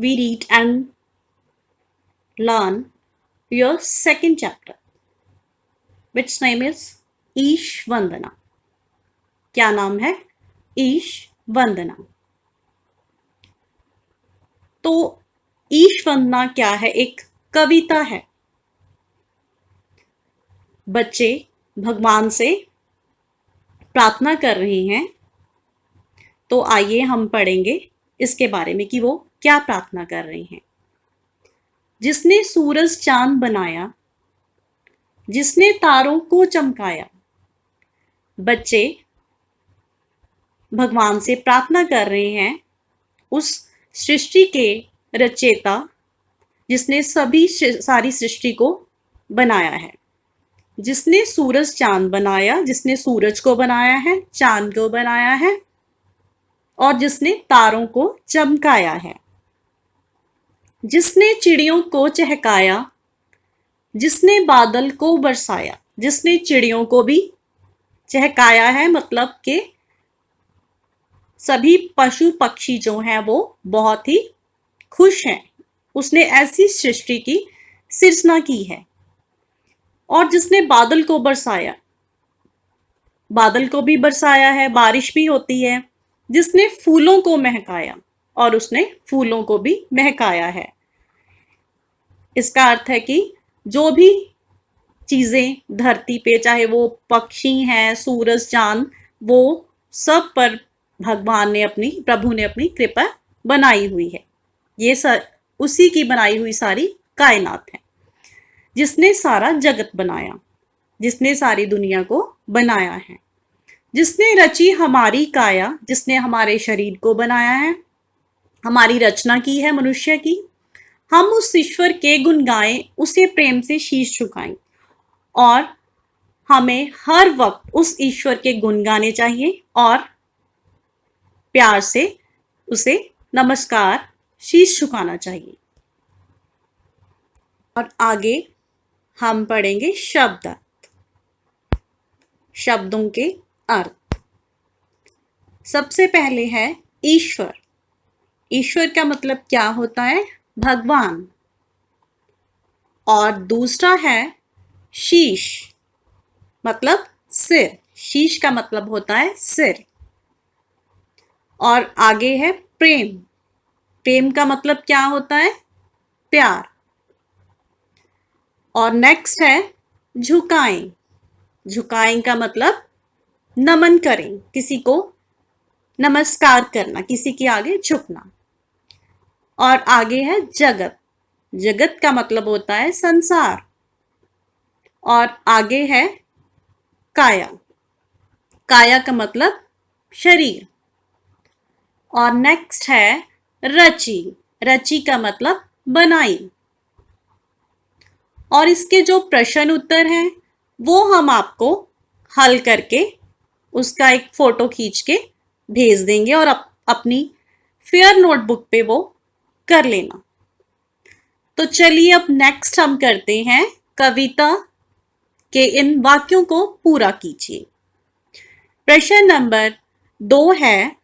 we read and learn your second chapter, which name is ईश वंदना. क्या नाम है? ईश वंदना. तो ईश वंदना क्या है? एक कविता है. बच्चे भगवान से प्रार्थना कर रहे हैं. तो आइए हम पढ़ेंगे इसके बारे में कि वो क्या प्रार्थना कर रहे हैं. जिसने सूरज चांद बनाया, जिसने तारों को चमकाया. बच्चे भगवान से प्रार्थना कर रहे हैं उस सृष्टि के रचयिता जिसने सारी सृष्टि को बनाया है. जिसने सूरज चांद बनाया, जिसने सूरज को बनाया है, चांद को बनाया है और जिसने तारों को चमकाया है. जिसने चिड़ियों को चहकाया, जिसने बादल को बरसाया. जिसने चिड़ियों को भी चहकाया है, मतलब कि सभी पशु पक्षी जो हैं वो बहुत ही खुश हैं. उसने ऐसी सृष्टि की सृजना की है. और जिसने बादल को बरसाया, बादल को भी बरसाया है, बारिश भी होती है. जिसने फूलों को महकाया और उसने फूलों को भी महकाया है. इसका अर्थ है कि जो भी चीजें धरती पे, चाहे वो पक्षी हैं, सूरज चांद, वो सब पर भगवान ने प्रभु ने अपनी कृपा बनाई हुई है. ये उसी की बनाई हुई सारी कायनात है. जिसने सारा जगत बनाया, जिसने सारी दुनिया को बनाया है. जिसने रची हमारी काया, जिसने हमारे शरीर को बनाया है, हमारी रचना की है मनुष्य की. हम उस ईश्वर के गुण गाएं, उसे प्रेम से शीश झुकाएं. और हमें हर वक्त उस ईश्वर के गुण गाने चाहिए और प्यार से उसे नमस्कार, शीश झुकाना चाहिए. और आगे हम पढ़ेंगे शब्द, शब्दों के अर्थ. सबसे पहले है ईश्वर. ईश्वर का मतलब क्या होता है? भगवान. और दूसरा है शीश, मतलब सिर. शीश का मतलब होता है सिर. और आगे है प्रेम. प्रेम का मतलब क्या होता है? प्यार. और नेक्स्ट है झुकाएं. झुकाएं का मतलब नमन करें, किसी को नमस्कार करना, किसी के आगे झुकना. और आगे है जगत. जगत का मतलब होता है संसार. और आगे है काया. काया का मतलब शरीर. और नेक्स्ट है रची. रची का मतलब बनाई. और इसके जो प्रश्न उत्तर हैं वो हम आपको हल करके उसका एक फोटो खींच के भेज देंगे और अपनी फेयर नोटबुक पे वो कर लेना. तो चलिए अब नेक्स्ट हम करते हैं कविता के इन वाक्यों को पूरा कीजिए. प्रश्न नंबर 2 है,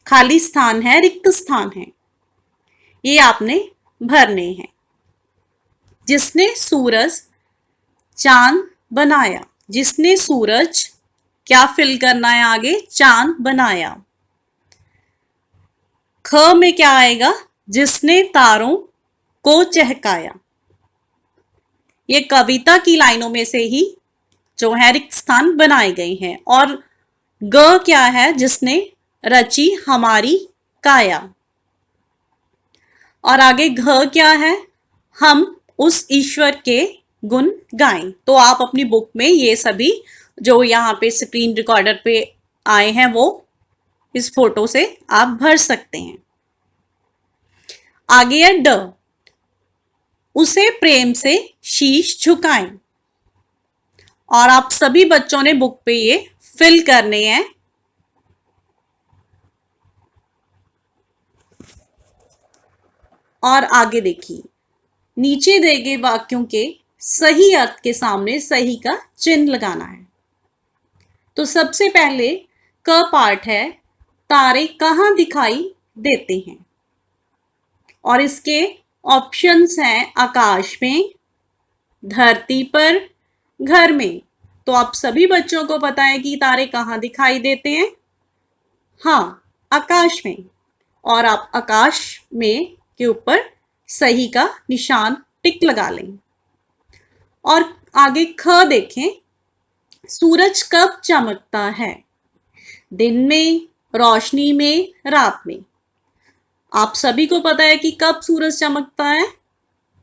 खाली स्थान है, रिक्त स्थान है, ये आपने भरने हैं. जिसने सूरज चांद बनाया. जिसने सूरज क्या फिल करना है आगे? चांद बनाया. ख में क्या आएगा? जिसने तारों को चहकाया. ये कविता की लाइनों में से ही जो है रिक्त स्थान बनाए गए हैं. और ग क्या है? जिसने रची हमारी काया. और आगे घ क्या है? हम उस ईश्वर के गुण गाएं. तो आप अपनी बुक में ये सभी जो यहाँ पे स्क्रीन रिकॉर्डर पे आए हैं वो इस फोटो से आप भर सकते हैं. आगे है ड. उसे प्रेम से शीश झुकाएं. और आप सभी बच्चों ने बुक पे ये फिल करने हैं. और आगे देखिए, नीचे दिए गए वाक्यों के सही अर्थ के सामने सही का चिन्ह लगाना है. तो सबसे पहले क पार्ट है, तारे कहाँ दिखाई देते हैं. और इसके ऑप्शंस हैं आकाश में, धरती पर, घर में। तो आप सभी बच्चों को पता है कि तारे कहाँ दिखाई देते हैं? हाँ, आकाश में। और आप आकाश में के ऊपर सही का निशान टिक लगा लें। और आगे ख देखें, सूरज कब चमकता है? दिन में, रोशनी में, रात में। आप सभी को पता है कि कब सूरज चमकता है?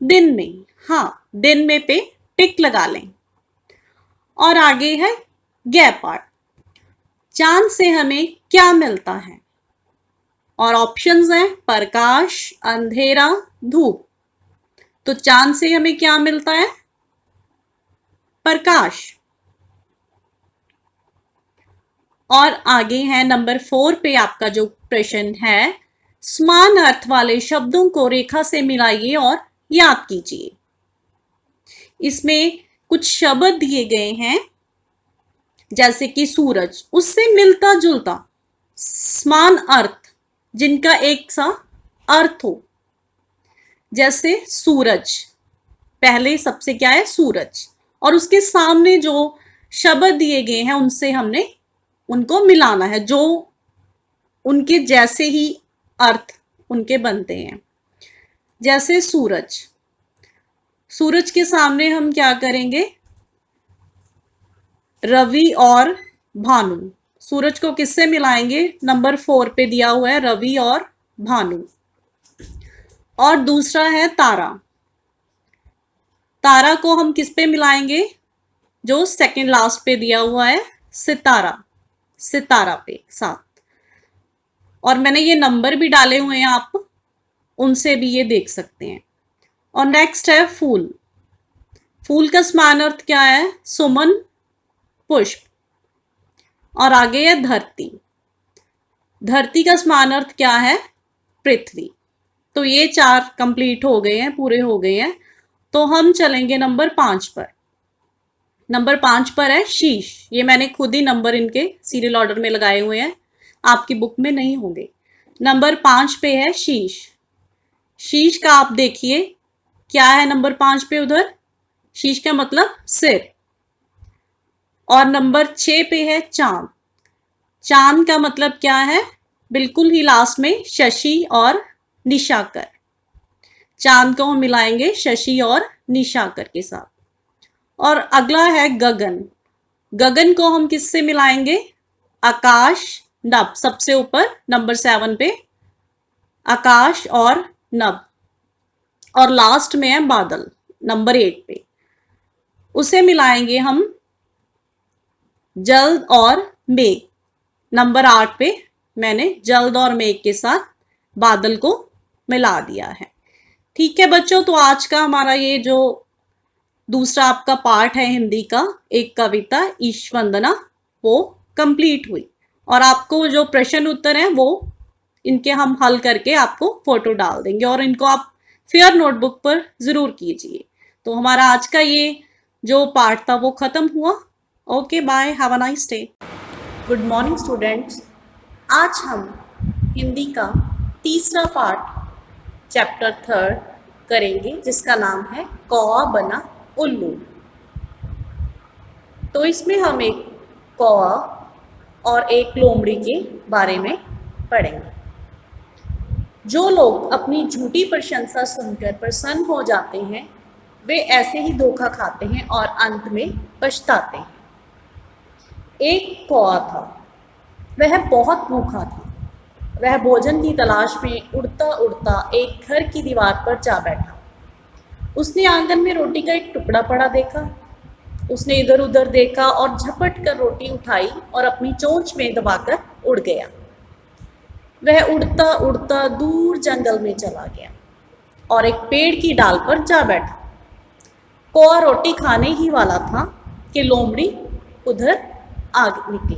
दिन में। हाँ, दिन में पे टिक लगा लें। और आगे है ग पार्ट, चांद से हमें क्या मिलता है? और ऑप्शंस हैं प्रकाश, अंधेरा, धूप। तो चांद से हमें क्या मिलता है? प्रकाश। और आगे है नंबर 4 पे आपका जो प्रश्न है, समान अर्थ वाले शब्दों को रेखा से मिलाइए और याद कीजिए। इसमें कुछ शब्द दिए गए हैं जैसे कि सूरज, उससे मिलता जुलता समान अर्थ जिनका एक सा अर्थ हो। जैसे सूरज, पहले सबसे क्या है? सूरज। और उसके सामने जो शब्द दिए गए हैं उनसे हमने उनको मिलाना है, जो उनके जैसे ही अर्थ उनके बनते हैं। जैसे सूरज, सूरज के सामने हम क्या करेंगे? रवि और भानु। सूरज को किससे मिलाएंगे? नंबर 4 पे दिया हुआ है रवि और भानु। और दूसरा है तारा, तारा को हम किस पे मिलाएंगे? जो सेकंड लास्ट पे दिया हुआ है सितारा, सितारा पे साथ। और मैंने ये नंबर भी डाले हुए हैं, आप उनसे भी ये देख सकते हैं। और नेक्स्ट है फूल, फूल का समान अर्थ क्या है? सुमन, पुष्प। और आगे है धरती, धरती का समान अर्थ क्या है? पृथ्वी। तो ये 4 कंप्लीट हो गए हैं, पूरे हो गए हैं। तो हम चलेंगे नंबर 5 पर। नंबर 5 पर है शीश। ये मैंने खुद ही नंबर इनके सीरियल ऑर्डर में लगाए हुए हैं, आपकी बुक में नहीं होंगे। नंबर 5 पे है शीश। शीश का आप देखिए क्या है नंबर 5 पे, उधर शीश का मतलब सिर। और नंबर 6 पे है चांद। चांद का मतलब क्या है? बिल्कुल ही लास्ट में शशि और निशाकर। चांद को हम मिलाएंगे शशि और निशाकर के साथ। और अगला है गगन, गगन को हम किससे मिलाएंगे? आकाश, नभ। सबसे ऊपर नंबर 7 पे आकाश और नभ। और लास्ट में है बादल, नंबर 8 पे। उसे मिलाएंगे हम जल्द और मेघ। नंबर 8 पे मैंने जल्द और मेघ के साथ बादल को मिला दिया है। ठीक है बच्चों, तो आज का हमारा ये जो दूसरा आपका पार्ट है हिंदी का, एक कविता ईश वंदना, वो कंप्लीट हुई। और आपको जो प्रश्न उत्तर हैं वो इनके हम हल करके आपको फोटो डाल देंगे, और इनको आप फेयर नोटबुक पर जरूर कीजिए। तो हमारा आज का ये जो पार्ट था वो खत्म हुआ। Okay bye, have a nice day. Good morning students, आज हम हिंदी का तीसरा पार्ट चैप्टर 3 करेंगे जिसका नाम है कौवा बना उल्लू। तो इसमें हम एक कौवा और एक लोमड़ी के बारे में पढ़ेंगे। जो लोग अपनी झूठी प्रशंसा सुनकर प्रसन्न हो जाते हैं वे ऐसे ही धोखा खाते हैं और अंत में पछताते हैं। एक कौवा था, वह बहुत भूखा था। वह भोजन की तलाश में उड़ता उड़ता एक घर की दीवार पर जा बैठा। उसने आंगन में रोटी का एक टुकड़ा पड़ा देखा। उसने इधर उधर देखा और झपट कर रोटी उठाई और अपनी चोंच में दबाकर उड़ गया। वह उड़ता उड़ता दूर जंगल में चला गया और एक पेड़ की डाल पर जा बैठा। कौवा रोटी खाने ही वाला था कि लोमड़ी उधर आ निकली।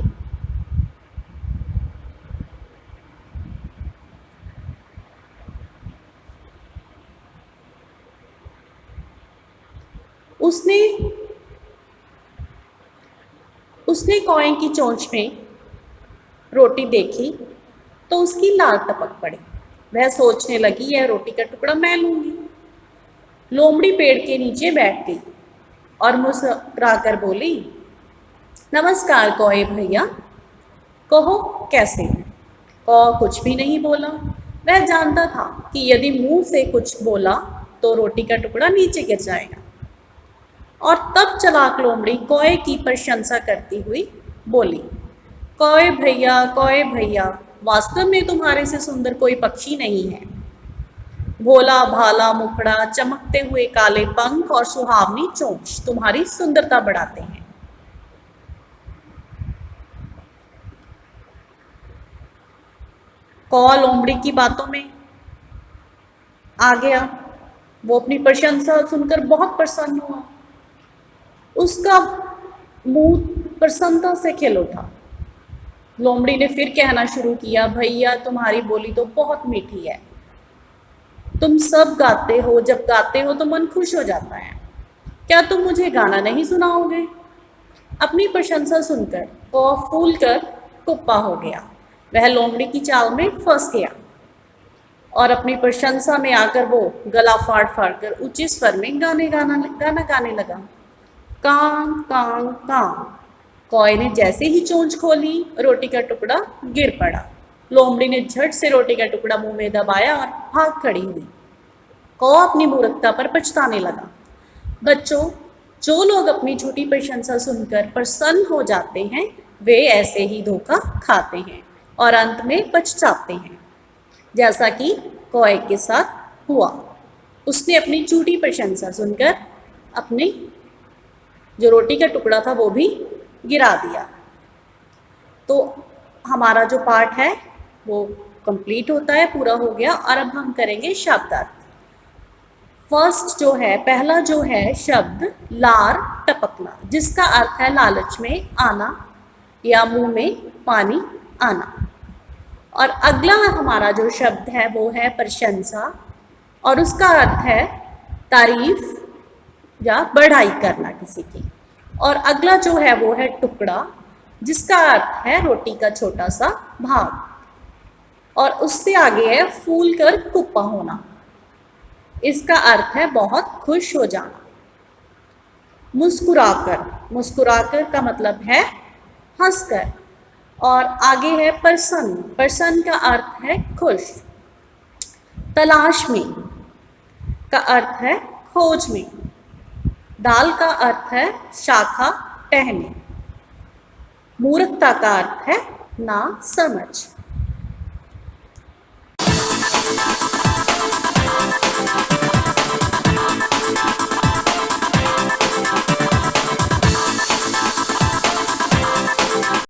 उसने कौवे की चोंच में रोटी देखी तो उसकी लार टपक पड़ी। वह सोचने लगी, यह रोटी का टुकड़ा मैं लूंगी। लोमड़ी पेड़ के नीचे बैठ गई और मुस्कुराकर बोली, नमस्कार कौए भैया, कहो कैसे हैं। कौ कुछ भी नहीं बोला। वह जानता था कि यदि मुंह से कुछ बोला तो रोटी का टुकड़ा नीचे गिर जाएगा। और तब चालाक लोमड़ी कौए की प्रशंसा करती हुई बोली, कौए भैया, वास्तव में तुम्हारे से सुंदर कोई पक्षी नहीं है। भोला भाला मुखड़ा, चमकते हुए काले पंख और सुहावनी चोंच तुम्हारी सुंदरता बढ़ाते हैं। कौआ लोमड़ी की बातों में आ गया। वो अपनी प्रशंसा सुनकर बहुत प्रसन्न हुआ। उसका मुंह प्रसन्नता से खिल उठा। लोमड़ी ने फिर कहना शुरू किया, भैया तुम्हारी बोली तो बहुत मीठी है। तुम सब गाते हो, जब गाते हो तो मन खुश हो जाता है। क्या तुम मुझे गाना नहीं सुनाओगे। अपनी प्रशंसा सुनकर कौआ फूल कर कुप्पा हो गया। वह लोमड़ी की चाल में फंस गया और अपनी प्रशंसा में आकर वो गला फाड़ फाड़ कर ऊंचे स्वर में गाना गाने लगा। कां कां कां। कौए ने जैसे ही चोंच खोली, रोटी का टुकड़ा गिर पड़ा। लोमड़ी ने झट से रोटी का टुकड़ा मुंह में दबाया और भाग खड़ी हुई। कौआ अपनी मूर्खता पर पछताने लगा। बच्चों, जो लोग अपनी झूठी प्रशंसा सुनकर प्रसन्न हो जाते हैं, वे ऐसे ही धोखा खाते हैं और अंत में पछताते हैं, जैसा कि कौए के साथ हुआ। उसने अपनी झूठी प्रशंसा सुनकर अपनी जो रोटी का टुकड़ा था वो भी गिरा दिया। तो हमारा जो पार्ट है वो कंप्लीट होता है, पूरा हो गया। और अब हम करेंगे शब्दार्थ। फर्स्ट जो है, पहला जो है शब्द लार टपकना, जिसका अर्थ है लालच में आना या मुंह में पानी आना। और अगला हमारा जो शब्द है वो है प्रशंसा, और उसका अर्थ है तारीफ या बढ़ाई करना किसी की। और अगला जो है वो है टुकड़ा, जिसका अर्थ है रोटी का छोटा सा भाग। और उससे आगे है फूल कर कुप्पा होना, इसका अर्थ है बहुत खुश हो जाना। मुस्कुराकर, मुस्कुराकर का मतलब है हंसकर। और आगे है प्रसन्न, प्रसन्न का अर्थ है खुश। तलाश में का अर्थ है खोज में। दाल का अर्थ है शाखा टहनी। मूर्खता का अर्थ है ना समझ।